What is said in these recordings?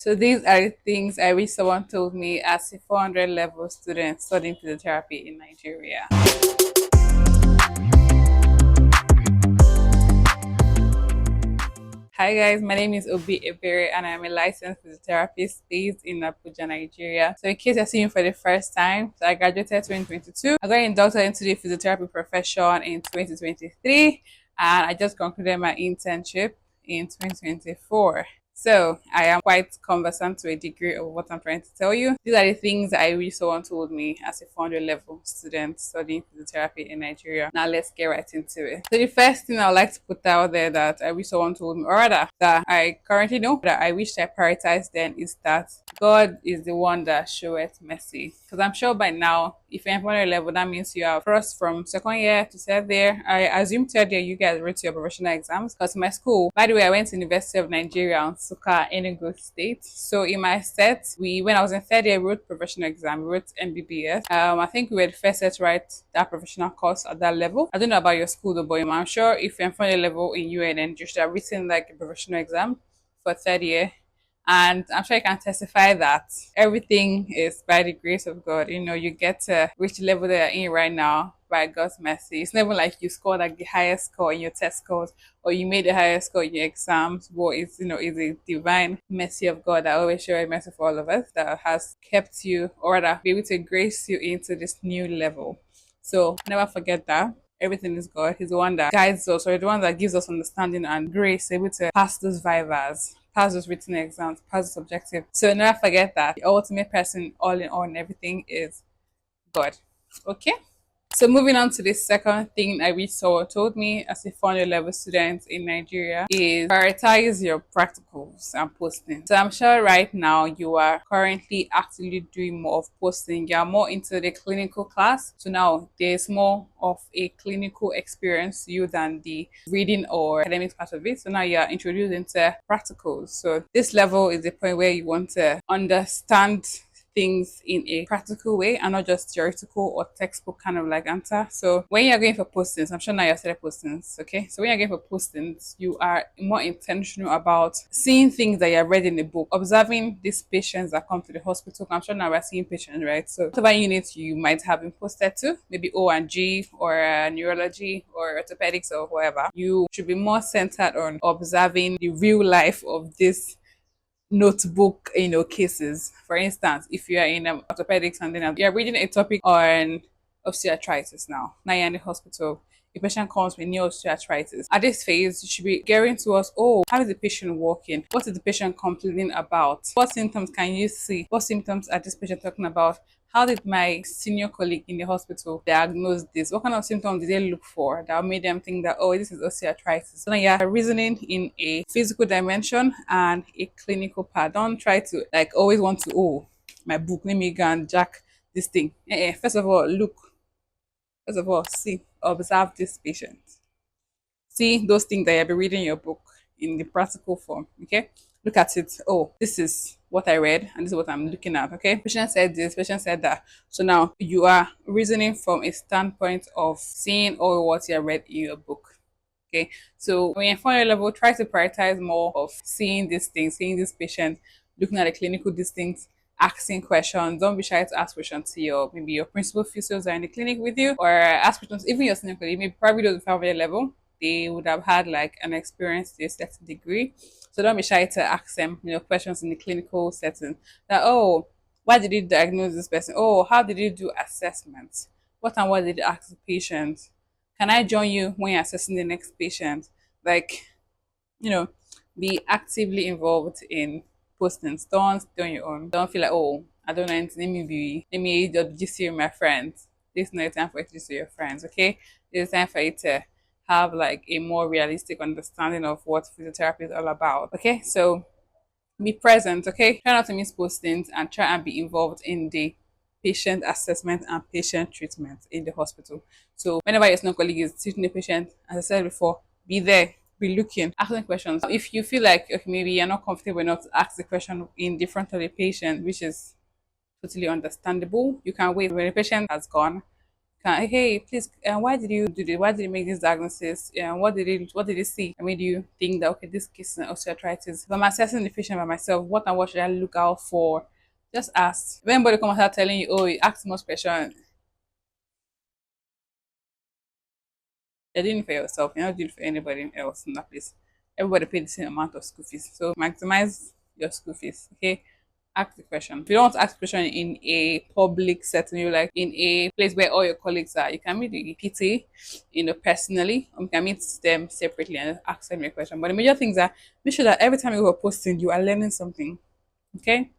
So these are the things I wish someone told me as a 400 level student studying physiotherapy in Nigeria. Hi guys, my name is Obi Ebere and I'm a licensed physiotherapist based in Abuja, Nigeria. So in case you're seeing me for the first time, so I graduated 2022. I got inducted into the physiotherapy profession in 2023 and I just concluded my internship in 2024. So I am quite conversant to a degree of what I'm trying to tell you. These are the things that I wish someone told me as a 400 level student studying physiotherapy in Nigeria. Now let's get right into it. So the first thing I would like to put out there that I wish someone told me, or rather that I currently know that I wish I prioritized then, is that God is the one that showeth mercy. Because I'm sure by now, if you're in 400 level, that means you have crossed from second year to third year. I assume third year you guys wrote your professional exams. Because my school, by the way, I went to University of Nigeria, Suka, Enugu State. So in my set, when I was in third year, we wrote professional exam, we wrote MBBS. I think we were the first set to write that professional course at that level. I don't know about your school though, but I'm sure if you're in 400 level in UNN, you should have written like a professional exam for third year. And I'm sure I can testify that everything is by the grace of God. You know, you get to which level they are in right now by God's mercy. It's never like you scored like the highest score in your test scores or you made the highest score in your exams. But it's a divine mercy of God that always shows mercy for all of us that has kept you or rather be able to grace you into this new level. So never forget that. Everything is God. He's the one that guides us, or the one that gives us understanding and grace, able to pass those vivas, pass those written exams, pass those objective. So never forget that the ultimate person, all in all, and everything is God. Okay. So moving on to the second thing I wish someone told me as a 400 level student in Nigeria is prioritize your practicals and posting. So I'm sure right now you are currently actively doing more of posting. You are more into the clinical class. So now there's more of a clinical experience to you than the reading or academic part of it. So now you are introduced into practicals. So this level is the point where you want to understand things in a practical way and not just theoretical or textbook kind of like answer. So when you're going for postings, I'm sure now you're started postings, okay? So when you're going for postings, you are more intentional about seeing things that you have read in the book, observing these patients that come to the hospital. I'm sure now we're seeing patients, right? So whatever unit you might have been posted to, maybe O and G or neurology or orthopedics or whatever, you should be more centered on observing the real life of this notebook, cases. For instance, if you are in orthopedics and then you're reading a topic on osteoarthritis now you're in the hospital, a patient comes with new osteoarthritis. At this phase, you should be gearing towards, oh, how is the patient walking? What is the patient complaining about? What symptoms can you see? What symptoms are this patient talking about? How did my senior colleague in the hospital diagnose this? What kind of symptoms did they look for that made them think that, oh, this is osteoarthritis? So now you're reasoning in a physical dimension and a clinical part. Don't try to like always want to, oh, my book, let me go and jack this thing. First of all, look. First of all, see, observe this patient. See those things that you'll be reading in your book in the practical form. Okay, look at it. Oh, this is what I read, and this is what I'm looking at. Okay, patient said this, patient said that. So now you are reasoning from a standpoint of seeing all what you have read in your book. Okay, so when you're final level, try to prioritize more of seeing these things, seeing this patient, looking at the clinical things, asking questions. Don't be shy to ask questions to your maybe your principal physios are in the clinic with you, or ask questions even your senior colleague. Maybe probably those family level, they would have had like an experience to a certain degree. So don't be shy to ask them, questions in the clinical setting. That, oh, why did you diagnose this person? Oh, how did you do assessments? What and what did you ask the patient? Can I join you when you're assessing the next patient? Like, you know, be actively involved in postings. Don't stay on your own. Don't feel like, oh, I don't know anything. Let me just gist you with my friends. This is not a time for you to gist with your friends, okay? It's time for you to have like a more realistic understanding of what physiotherapy is all about. Okay, so be present, okay? Try not to miss postings and try and be involved in the patient assessment and patient treatment in the hospital. So whenever your senior colleague is treating the patient, as I said before, be there, be looking, asking questions. If you feel like okay, maybe you're not comfortable enough to ask the question in the front of the patient, which is totally understandable, you can wait when the patient has gone. Hey, please, why did you do this? Why did you make this diagnosis? What did you see? I made you think that okay, this case is osteoarthritis. If I'm assessing the patient by myself, what and what should I look out for? Just ask. If anybody come and start telling you, oh, you ask much question, you're doing it for yourself. You're not doing it for anybody else in that place. Everybody pay the same amount of school fees. So maximize your school fees. Okay. Ask the question. If you don't want to ask the question in a public setting, you like in a place where all your colleagues are, you can meet the PT, personally, or you can meet them separately and ask them a question. But the major things are make sure that every time you are posting, you are learning something. Okay,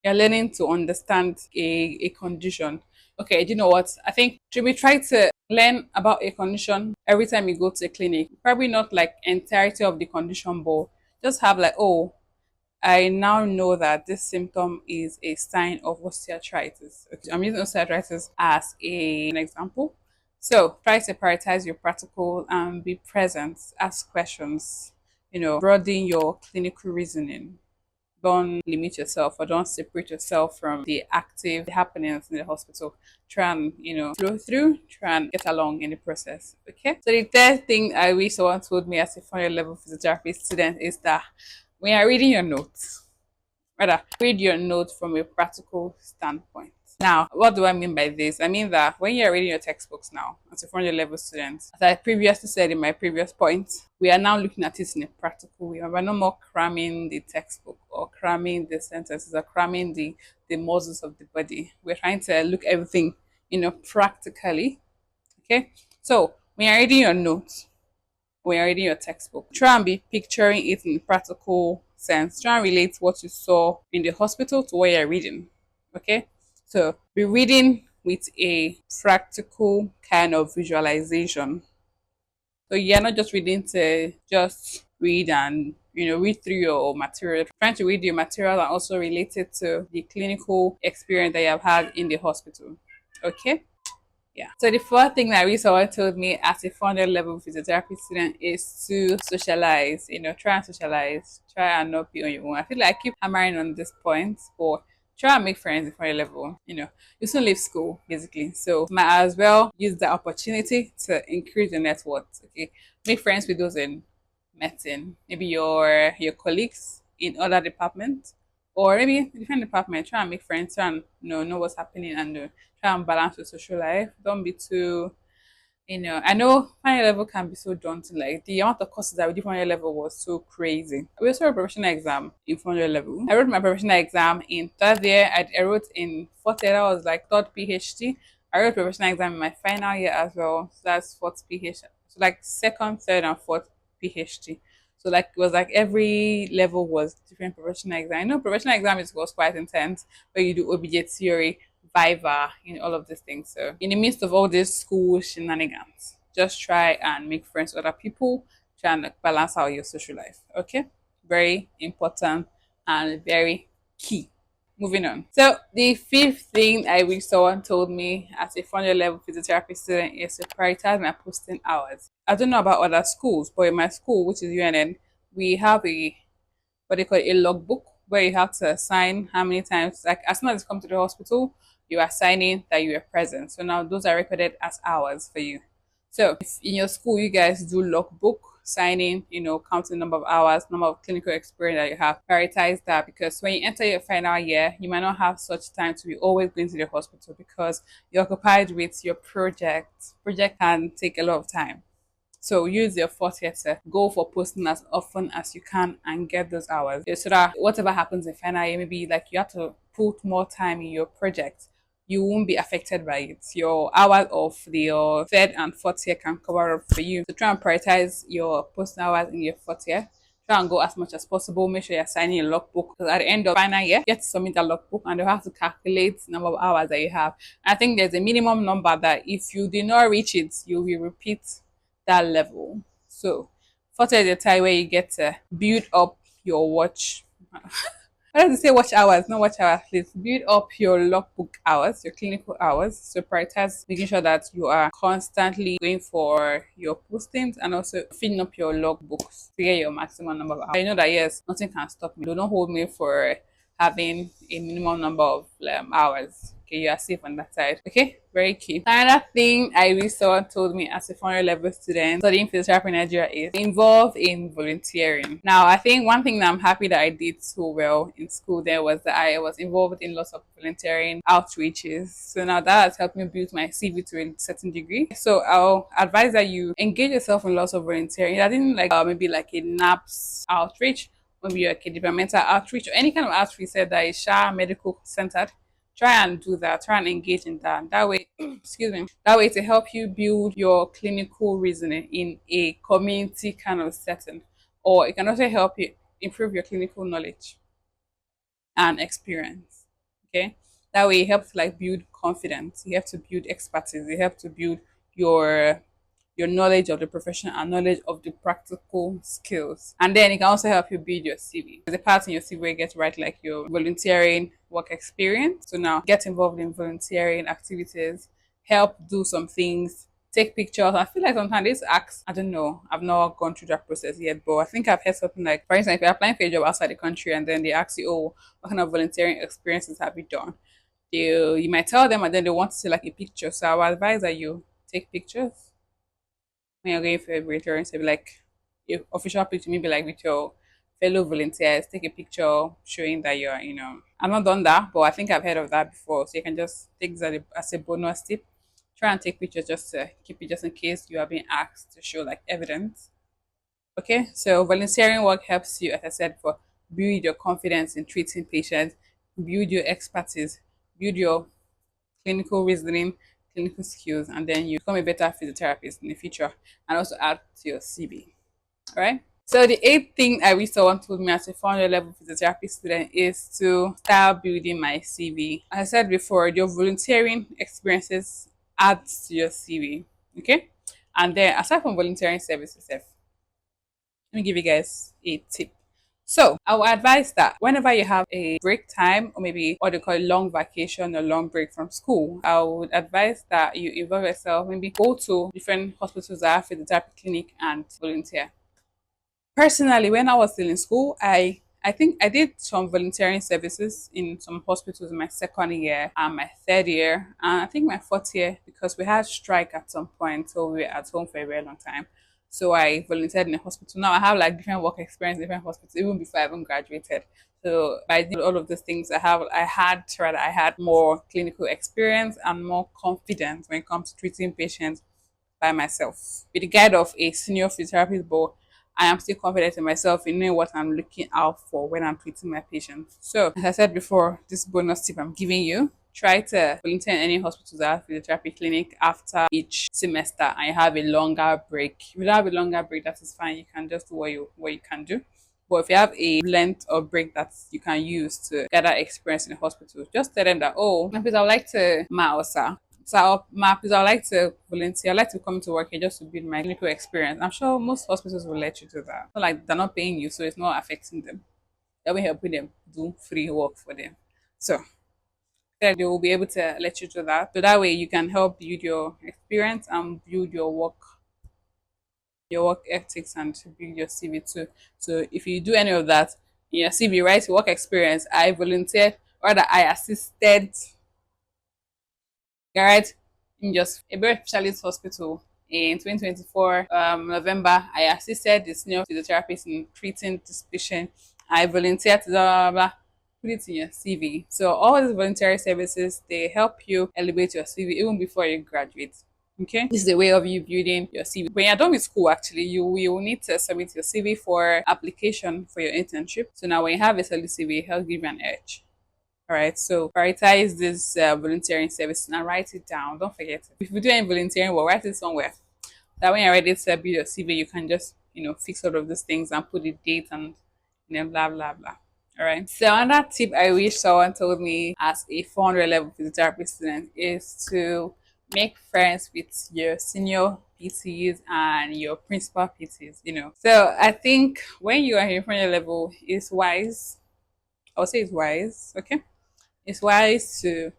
you're learning to understand a condition. Okay, do you know what? I think should we try to learn about a condition every time you go to a clinic? Probably not like entirety of the condition, but just have like, oh, I now know that this symptom is a sign of osteoarthritis. Okay, I'm using osteoarthritis as an example. So try to prioritize your practical and be present, ask questions, broaden your clinical reasoning. Don't limit yourself or don't separate yourself from the active happenings in the hospital. Try and, flow through, try and get along in the process. Okay. So the third thing I wish someone told me as a final level physiotherapy student is that when you're reading your notes, rather read your notes from a practical standpoint. Now, what do I mean by this? I mean that when you're reading your textbooks now, as a 400 level student, as I previously said in my previous point, we are now looking at it in a practical way. We're no more cramming the textbook or cramming the sentences or cramming the muscles of the body. We're trying to look everything, practically. Okay. So when you're reading your notes, when you're reading your textbook. Try and be picturing it in practical sense. Try and relate what you saw in the hospital to what you're reading. Okay? So be reading with a practical kind of visualization. So you're not just reading to just read and read through your material. Trying to read your material and also relate it to the clinical experience that you have had in the hospital. Okay? Yeah. So the fourth thing that someone told me as a 400 level physiotherapy student is to socialize. Try and socialize. Try and not be on your own. I feel like I keep hammering on this point, but try and make friends at 400 level. You still leave school basically, so might as well use the opportunity to increase your net worth. Okay, make friends with those in medicine, maybe your colleagues in other departments, or maybe different department. Try and make friends. Try and know what's happening and try and balance your social life. Don't be too, I know final level can be so daunting. Like the amount of courses that we did final level was so crazy. We also wrote a professional exam in final level. I wrote my professional exam in third year. I wrote in fourth year. That was like third PhD. I wrote professional exam in my final year as well. So that's fourth PhD. So like second, third, and fourth PhD. So like it was like every level was different professional exam. I know professional exam was quite intense, where you do OBJ theory, Viva, all of these things. So in the midst of all these school shenanigans, just try and make friends with other people, try and like, balance out your social life. Okay? Very important and very key. Moving on. So the fifth thing I wish someone told me as a 400 level physiotherapy student is to prioritize my posting hours. I don't know about other schools, but in my school, which is UNN, we have a what they call a logbook where you have to sign how many times, like as soon as you come to the hospital, you are signing that you are present. So now those are recorded as hours for you. So if in your school you guys do logbook signing, counting number of hours, number of clinical experience that you have, prioritize that because when you enter your final year, you might not have such time to be always going to the hospital because you're occupied with your project. Project can take a lot of time. So use your fourth year to go for posting as often as you can and get those hours. So that whatever happens in final year, maybe like you have to put more time in your project, you won't be affected by it. Your hours of your third and fourth year can cover up for you. So try and prioritize your posting hours in your fourth year. Try and go as much as possible. Make sure you're signing a logbook because at the end of final year, you get to submit a logbook and they'll have to calculate the number of hours that you have. I think there's a minimum number that if you did not reach it, you will repeat that level. So, fourth is the time where you get to build up your watch. I like to say watch hours, not watch hours, please. Build up your logbook hours, your clinical hours. So prioritize making sure that you are constantly going for your postings and also filling up your logbooks to get your maximum number of hours. I know that yes, nothing can stop me. Don't hold me for having a minimum number of hours. Okay, you are safe on that side. Okay, very key. Another thing I wish someone told me as a 400 level student studying physiotherapy in Nigeria is involved in volunteering. Now, I think one thing that I'm happy that I did so well in school there was that I was involved in lots of volunteering outreaches. So now that has helped me build my CV to a certain degree. So I'll advise that you engage yourself in lots of volunteering. I didn't like maybe like a NAPS outreach, maybe like a developmental outreach or any kind of outreach that is medical centered. Try and do that. Try and engage in that. That way, excuse me. That way to help you build your clinical reasoning in a community kind of setting, or it can also help you improve your clinical knowledge and experience. Okay, that way it helps to like build confidence. You have to build expertise. You have to build your your knowledge of the profession and knowledge of the practical skills. And then it can also help you build your CV. There's a part in your CV where you get to write like your volunteering work experience. So now get involved in volunteering activities, help do some things, take pictures. I feel like sometimes this acts, I don't know, I've not gone through that process yet, but I think I've heard something like, for instance, if you're applying for a job outside the country and then they ask you, oh, what kind of volunteering experiences have you done? You might tell them and then they want to see like a picture. So I would advise that you take pictures when you're going for a volunteering. So like your official picture, maybe like with your fellow volunteers, take a picture showing that you're, I've not done that, but I think I've heard of that before. So you can just take that as a bonus tip. Try and take pictures just to keep it just in case you are being asked to show like evidence. Okay, so volunteering work helps you, as I said, for build your confidence in treating patients, build your expertise, build your clinical reasoning, clinical skills, and then you become a better physiotherapist in the future and also add to your CV. All right. So the eighth thing I wish someone told me as a 400 level physiotherapy student is to start building my CV. As I said before, your volunteering experiences adds to your CV. Okay. And then aside from volunteering services, let me give you guys a tip. So I would advise that whenever you have a break time or maybe what they call a long vacation or long break from school, I would advise that you involve yourself, maybe go to different hospitals that have physiotherapy clinic and volunteer. Personally, when I was still in school, I think I did some volunteering services in some hospitals in my second year and my third year, and I think my fourth year because we had strike at some point, so we were at home for a very long time. So I volunteered in a hospital. Now I have like different work experience, in different hospitals, even before I even graduated. So by doing all of those things, I had more clinical experience and more confidence when it comes to treating patients by myself. With the guide of a senior physiotherapist, but I am still confident in myself in knowing what I'm looking out for when I'm treating my patients. So, as I said before, this bonus tip I'm giving you, try to volunteer in any hospitals that have physiotherapy clinic after each semester and you have a longer break. If you don't have a longer break, that is fine. You can just do what you can do. But if you have a length or break that you can use to gather experience in the hospital, just tell them that, oh, please, I would like to Mausa. So please, I would like to volunteer. I'd like to come to work here just to build my clinical experience. I'm sure most hospitals will let you do that. Not like they're not paying you, so it's not affecting them. They'll be helping them do free work for them. So then they will be able to let you do that. So that way you can help build your experience and build your work ethics and to build your CV too. So if you do any of that in your CV, write work experience. I volunteered, rather I assisted, right, in just a very specialist hospital in 2024 November. I assisted the senior physiotherapist in treating this patient. I volunteered to blah, blah, blah. Put it in your CV. So all these voluntary services, they help you elevate your CV even before you graduate. Okay, this is the way of you building your CV. When you're done with school, actually, you will need to submit your CV for application for your internship. So now when you have a solid CV, it helps give you an edge. All right, so prioritize this volunteering service and write it down. Don't forget it. If you do any volunteering, well, write it somewhere. That when you're ready to build your CV, you can just fix all of these things and put the date and blah blah blah. All right. So another tip I wish someone told me as a 400 level physiotherapy student is to make friends with your senior PTs and your principal PTs. So I think when you are in 400 level, it's wise. I'll say it's wise. Okay, it's wise to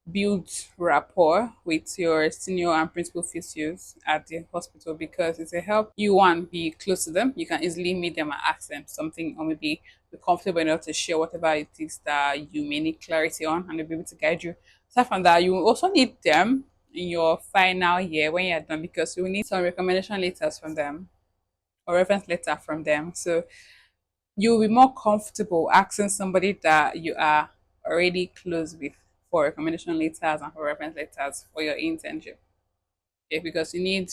build rapport with your senior and principal physios at the hospital, because it's a help you one be close to them. You can easily meet them and ask them something, or maybe be comfortable enough to share whatever it is that you may need clarity on, and they'll be able to guide you. Aside from that, you will also need them in your final year when you're done, because you will need some recommendation letters from them or reference letter from them. So you'll be more comfortable asking somebody that you are already close with for recommendation letters and for reference letters for your internship. Okay, because you need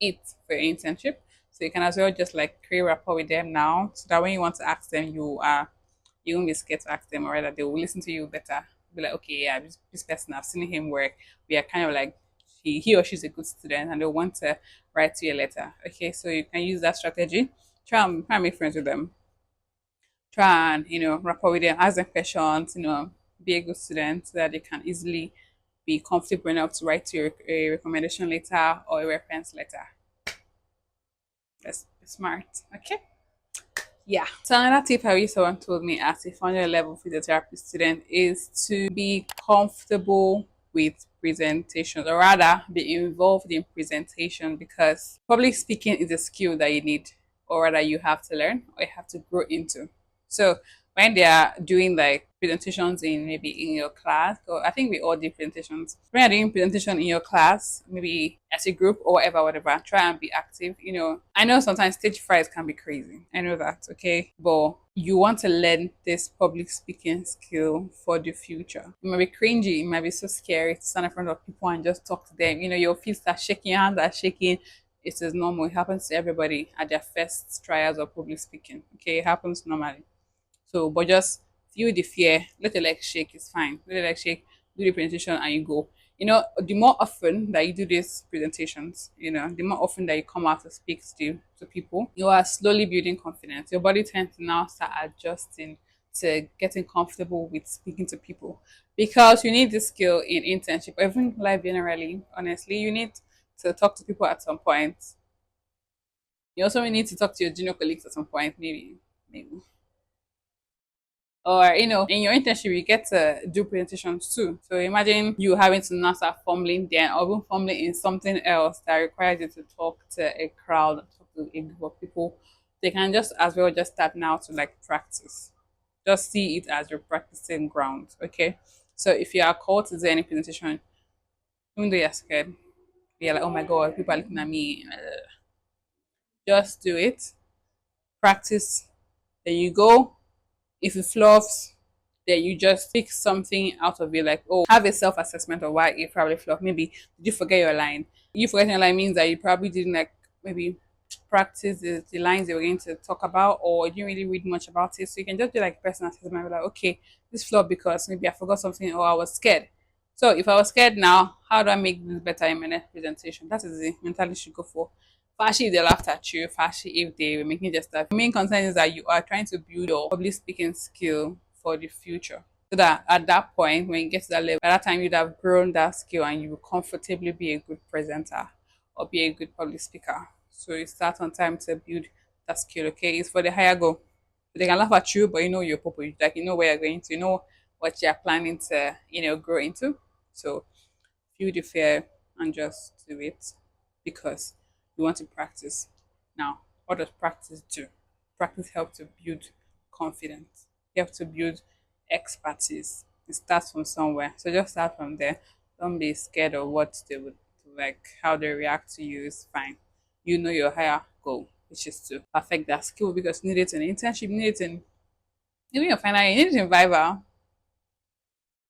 it for your internship. So you can as well just like create rapport with them now, so that when you want to ask them, you won't be scared to ask them, or rather they will listen to you better. Be like, okay, yeah, this person, I've seen him work. We are kind of like he or she's a good student, and they want to write to you a letter. Okay, so you can use that strategy. Try and make friends with them. Try and rapport with them, ask them questions, be a good student, so that they can easily be comfortable enough to write to you a recommendation letter or a reference letter. Let's be smart. Okay. Yeah. So another tip I wish someone told me as a final level physiotherapy student is to be comfortable with presentations, or rather be involved in presentation, because public speaking is a skill that you need, or rather you have to learn or you have to grow into. So when they are doing like presentations in maybe in your class, or I think we all do presentations. When you're doing presentation in your class, maybe as a group or whatever, try and be active. I know sometimes stage fright can be crazy. I know that, okay? But you want to learn this public speaking skill for the future. It might be cringy, it might be so scary to stand in front of people and just talk to them. Your feet start shaking, your hands are shaking. It is normal. It happens to everybody at their first trials of public speaking. Okay, it happens normally. So, but just feel the fear, let your legs shake, it's fine. Let your legs shake, do the presentation, and you go. The more often that you do these presentations, the more often that you come out to speak to people, you are slowly building confidence. Your body tends to now start adjusting to getting comfortable with speaking to people, because you need this skill in internship, or even life generally. Honestly, you need to talk to people at some point. You also need to talk to your junior colleagues at some point, maybe. Or in your internship you get to do presentations too. So imagine you having to now start fumbling then, or even fumbling in something else that requires you to talk to a crowd, talk to a group of people. They can just as well just start now to like practice. Just see it as your practicing ground. Okay. So if you are called to do any presentation, even though you're scared, you're like, oh my god, people are looking at me. Just do it. Practice. Then you go. If it flops, then you just pick something out of it, like, oh, have a self-assessment of why it probably flopped. Maybe did you forget your line? You forgetting your line means that you probably didn't like maybe practice the lines they were going to talk about, or you didn't really read much about it. So you can just do like personal assessment, be like, okay, this flopped because maybe I forgot something, or I was scared. So if I was scared now, how do I make this better in my next presentation? That is the mentality you should go for. Fashi if they laughed at you, fashi if they were making just that. The main concern is that you are trying to build your public speaking skill for the future. So that at that point, when you get to that level, by that time you'd have grown that skill and you will comfortably be a good presenter or be a good public speaker. So you start on time to build that skill, okay? It's for the higher goal. They can laugh at you, but you know your purpose. Like you know where you're going to, you know what you're planning to, grow into. So feel the fear and just do it, because you want to practice. Now, what does practice do? Practice helps to build confidence. You have to build expertise. It starts from somewhere. So just start from there. Don't be scared of what they would like, how they react to you is fine. You know your higher goal, which is to perfect that skill, because you need it in internship, you need it in even your final year, you need it in Viva,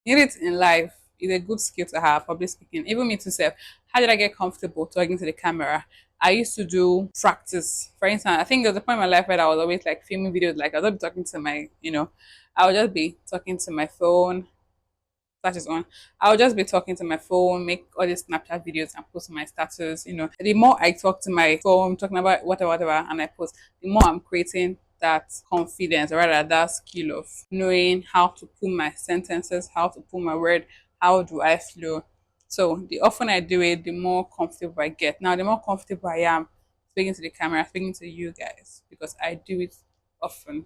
you need it in life. It's a good skill to have, public speaking. Even me to self. How did I get comfortable talking to the camera? I used to do practice. For instance, I think there was a point in my life where I was always like filming videos, like I was be talking to my, I would just be talking to my phone, that is on. I'll just be talking to my phone, make all these Snapchat videos and post on my status. The more I talk to my phone, talking about whatever, and I post, the more I'm creating that confidence, or rather that skill of knowing how to put my sentences, how to put my word, how do I flow. So the often I do it, the more comfortable I get. Now, the more comfortable I am speaking to the camera, speaking to you guys, because I do it often.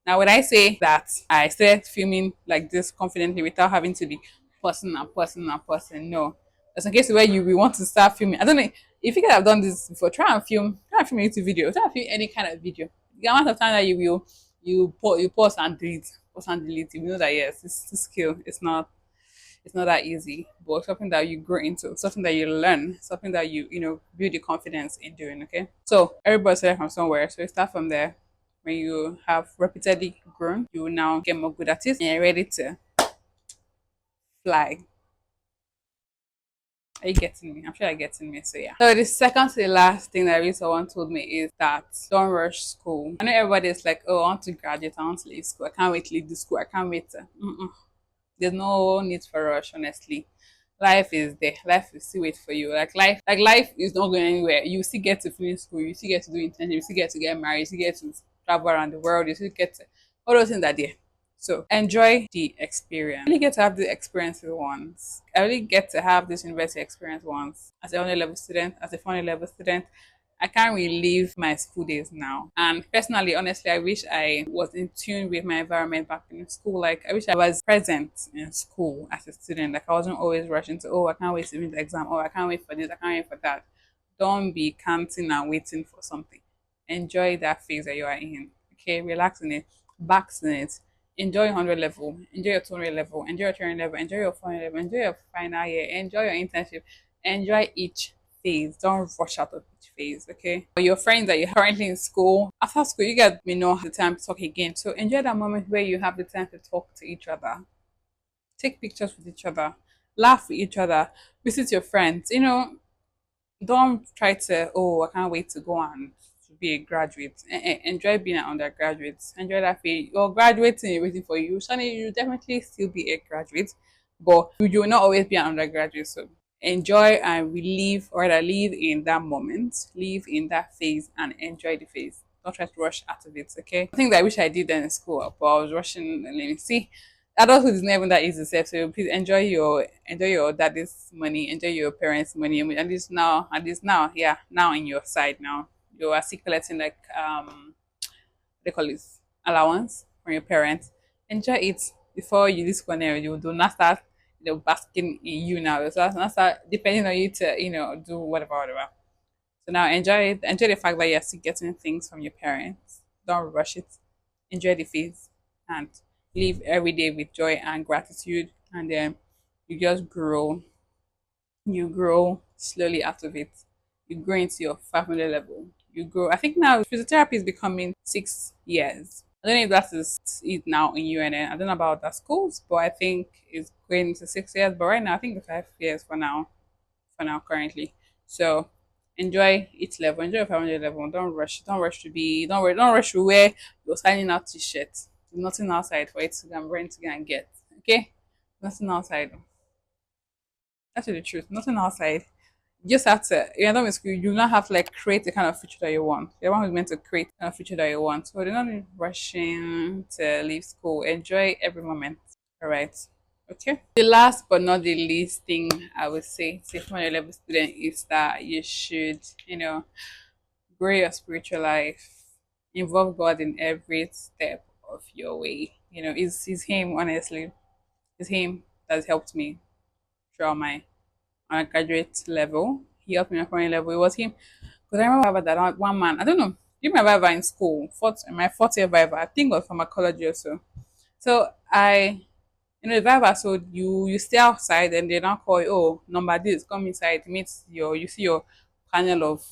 Now, when I say that I started filming like this confidently without having to be pausing and pausing and pausing. No. There's a case where you will want to start filming. I don't know if you guys have done this before. Try and film a YouTube video. Try and film any kind of video. The amount of time that you pause and delete, pause and delete. You know that yes, it's a skill. It's not that easy, but something that you grow into, something that you learn, something that you build your confidence in doing. Okay, so everybody started from somewhere, so you start from there. When you have repeatedly grown, you will now get more good at it, and you're ready to fly. Are you getting me? I'm sure you're getting me. So yeah. So the second to the last thing that really someone told me is that don't rush school. I know everybody is like, oh, I want to graduate, I want to leave school, I can't wait to leave the school, I can't wait to. There's no need for rush, honestly. Life is there. Life will still wait for you. Like life is not going anywhere. You still get to finish school. You still get to do internship. You still get to get married. You still get to travel around the world. You still get to all those things are there. So enjoy the experience. I really get to have the experience once. I really get to have this university experience once as a 100 level student, as a 400 level student. I can't relive my school days now. And personally, honestly, I wish I was in tune with my environment back in school. Like, I wish I was present in school as a student. Like, I wasn't always rushing to, oh, I can't wait to meet the exam. Oh, I can't wait for this. I can't wait for that. Don't be counting and waiting for something. Enjoy that phase that you are in. Okay, relax in it, bask in it. Enjoy your 100 level, enjoy your 200 level, enjoy your 300 level, enjoy your 400 level, enjoy your final year, enjoy your internship, enjoy each phase. Don't rush out of each phase, okay? For your friends that you're currently in school, after school, you guys may not have the time to talk again. So enjoy that moment where you have the time to talk to each other, take pictures with each other, laugh with each other, visit your friends. Don't try to, oh, I can't wait to go and to be a graduate. Enjoy being an undergraduate. Enjoy that phase. You're graduating, you're waiting for you. Sonny, you definitely still be a graduate, but you will not always be an undergraduate. So enjoy and relive or rather live in that moment, live in that phase and enjoy the phase. Don't try to rush out of it, okay? I think that I wish I did that in school, but I was rushing. Let me see, adulthood is never that easy self. So please enjoy your daddy's money, enjoy your parents' money, at least now, yeah, now in your side now. You are still collecting like they call it allowance from your parents. Enjoy it before you leave school and you do not start basking in you now. So that's not start depending on you to, do whatever. So now enjoy it. Enjoy the fact that you're still getting things from your parents. Don't rush it. Enjoy the phase and live every day with joy and gratitude. And then you just grow. You grow slowly out of it. You grow into your 500 level. You grow. I think now physiotherapy is becoming 6 years. I don't know if that is it now in UNN. I don't know about the schools, but I think it's going into 6 years. But right now, I think it's 5 years for now currently. So enjoy each level, enjoy your 500 level. Don't rush. Don't rush to wear your signing out t-shirt. There's nothing outside for it to go and rent to go and get. Okay? Nothing outside. That's the truth. Nothing outside. You just have to, you're done with school, you not have to like create the kind of future that you want. You're the one who's meant to create the kind of future that you want. So they're not rushing to leave school. Enjoy every moment. All right. Okay. The last but not the least thing I would say to a 100 level student is that you should, grow your spiritual life, involve God in every step of your way. It's Him, honestly. It's Him that's helped me throughout my graduate level. He helped me on foreign level. It was him. Because I remember that one man, I don't know, give me a Viva in school, my fourth year Viva, I think it was pharmacology also. So the Viva, so you stay outside and they now call you, oh, number this, come inside, you see your panel of,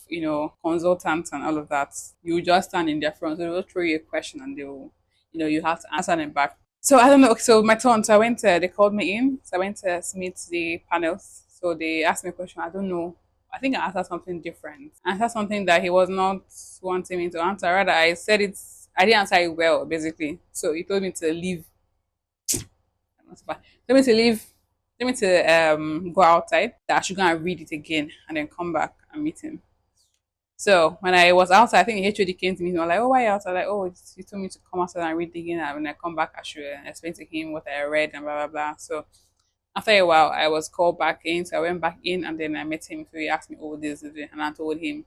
consultants and all of that. You just stand in their front, so they'll throw you a question and they'll, you have to answer them back. So I don't know. So my turn. So they called me in. So I went to meet the panels. So they asked me a question. I don't know. I think I answered something different. I answered something that he was not wanting me to answer. Rather, I didn't answer it well, basically. So he told me to leave. Told me to leave. Told me to go outside. That I should go and read it again and then come back and meet him. So when I was outside, I think the HOD came to me and was like, "Oh, why are you outside?" Like, "Oh, you told me to come outside and read it again. And when I come back, I should explain to him what I read and blah blah blah." So after a while, I was called back in. So I went back in and then I met him. So he asked me, "Oh, this," and I told him.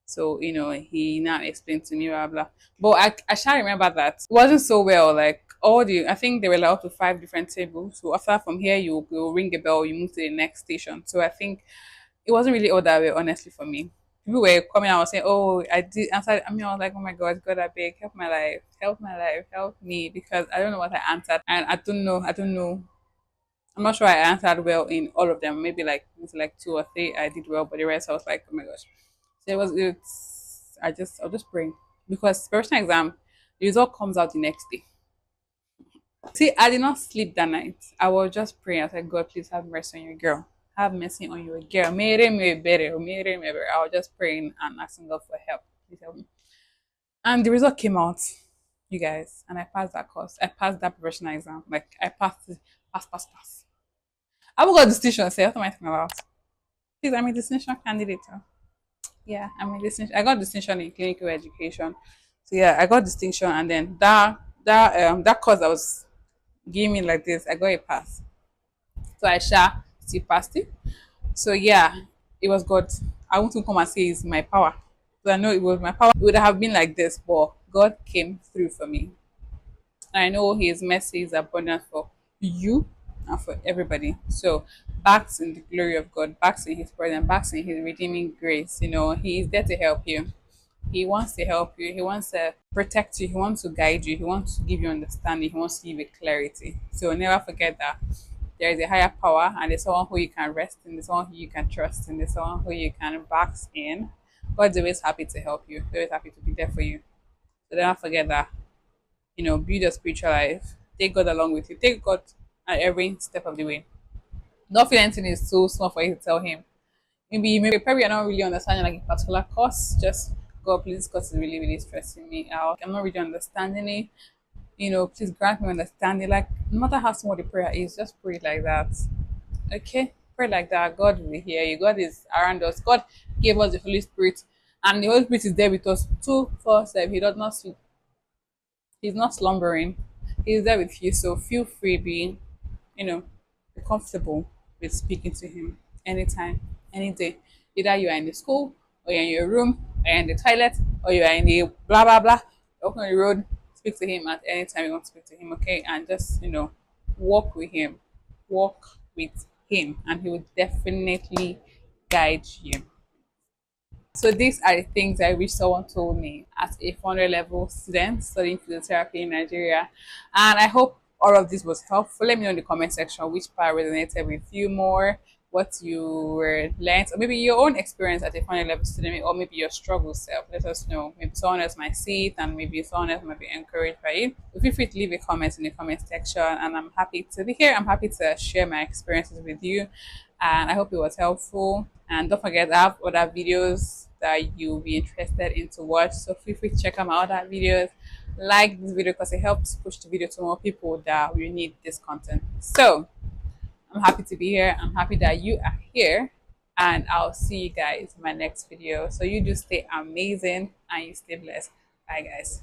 So, he now explained to me, blah, blah. But I shall remember that. It wasn't so well. Like, I think there were like up to five different tables. So, after from here, you ring a bell, you move to the next station. So, I think it wasn't really all that way, honestly, for me. People were coming out and saying, "Oh, I did." Answer. I mean, I was like, "Oh my God, God, I beg, help my life, help me," because I don't know what I answered, and I don't know. I'm not sure I answered well in all of them. Maybe like two or three I did well, but the rest I was like, "Oh my gosh." So it's I was just praying because professional exam, the result comes out the next day. See, I did not sleep that night. I was just praying. I said, God, please have mercy on your girl. Have mercy on your girl. I was just praying and asking God for help. Please help me. And the result came out, you guys, and I passed that course. I passed that professional exam. Like I passed it. Pass. I haven't got distinction. Say, what am I talking about? Please, I'm a distinction candidate. Oh. Yeah, I'm a distinction. I got distinction in clinical education. So yeah, I got distinction, and then that course I was giving me like this, I got a pass. So I still passed it. So yeah, it was God. I want to come and say it's my power. So I know it was my power. It would have been like this, but God came through for me. And I know His mercy is abundant for you and for everybody. So backs in the glory of God, backs in His presence, backs in His redeeming grace. He is there to help you. He wants to help you. He wants to protect you. He wants to guide you. He wants to give you understanding. He wants to give you clarity. So never forget that there is a higher power, and there's someone who you can rest in. There's someone who you can trust in. There's someone who you can bask in. God's always happy to help you. He's always happy to be there for you. So never forget that. Build your spiritual life. Take God along with you. Take God at every step of the way. Don't feel anything is too small for you to tell Him. Maybe probably you're not really understanding like a particular course. Just God, please, this course is really, really stressing me out. I'm not really understanding it. Please grant me understanding. Like no matter how small the prayer is, just pray like that. Okay? Pray like that. God will hear you. God is around us. God gave us the Holy Spirit. And the Holy Spirit is there with us 2-4-7. He does not sleep. He's not slumbering. He's there with you. So feel free being, you know, be comfortable with speaking to him anytime, any day. Either you are in the school, or you're in your room, or you're in the toilet, or you are in the blah blah blah. You're on the road, speak to him at any time you want to speak to him, okay? And just walk with him. Walk with him, and he will definitely guide you. So these are the things I wish someone told me as a 400 level student studying physiotherapy in Nigeria. And I hope all of this was helpful. Let me know in the comment section which part resonated with you more, what you were learned, or maybe your own experience as a 400 level student, or maybe your struggle self. Let us know. Maybe someone else might see it, and maybe someone else might be encouraged by it. So feel free to leave a comment in the comment section, and I'm happy to be here. I'm happy to share my experiences with you, and I hope it was helpful. And don't forget, I have other videos that you'll be interested in to watch. So feel free to check out my other videos. Like this video because it helps push the video to more people that will need this content. So I'm happy to be here. I'm happy that you are here. And I'll see you guys in my next video. So you just stay amazing and you stay blessed. Bye guys.